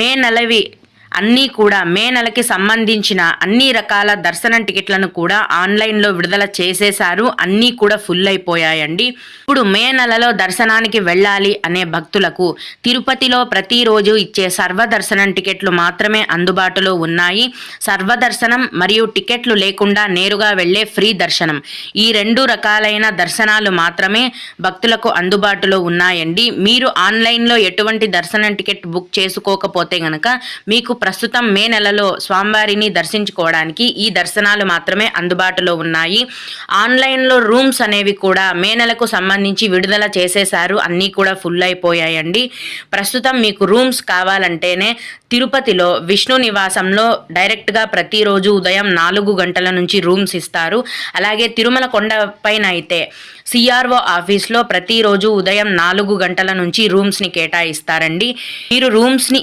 మే నెలవి అన్నీ కూడా మే నెలకి సంబంధించిన అన్ని రకాల దర్శనం టికెట్లను కూడా ఆన్లైన్లో విడుదల చేసేశారు. అన్నీ కూడా ఫుల్ అయిపోయాయండి. ఇప్పుడు మే నెలలో దర్శనానికి వెళ్ళాలి అనే భక్తులకు తిరుపతిలో ప్రతిరోజు ఇచ్చే సర్వదర్శనం టికెట్లు మాత్రమే అందుబాటులో ఉన్నాయి. సర్వదర్శనం మరియు టికెట్లు లేకుండా నేరుగా వెళ్ళే ఫ్రీ దర్శనం, ఈ 2 రకాలైన దర్శనాలు మాత్రమే భక్తులకు అందుబాటులో ఉన్నాయండి. మీరు ఆన్లైన్లో ఎటువంటి దర్శనం టికెట్ బుక్ చేసుకోకపోతే గనక మీకు ప్రస్తుతం మే నెలలో స్వామివారిని దర్శించుకోవడానికి ఈ దర్శనాలు మాత్రమే అందుబాటులో ఉన్నాయి. ఆన్లైన్లో రూమ్స్ అనేవి కూడా మే నెలకు సంబంధించి విడుదల చేసేశారు. అన్నీ కూడా ఫుల్ అయిపోయాయండి. ప్రస్తుతం మీకు రూమ్స్ కావాలంటేనే తిరుపతిలో విష్ణు నివాసంలో డైరెక్ట్గా ప్రతిరోజు ఉదయం 4 గంటల నుంచి రూమ్స్ ఇస్తారు. అలాగే తిరుమల కొండ పైన అయితే సిఆర్ఓ ఆఫీస్లో ప్రతిరోజు ఉదయం 4 గంటల నుంచి రూమ్స్ని కేటాయిస్తారండి. మీరు రూమ్స్ని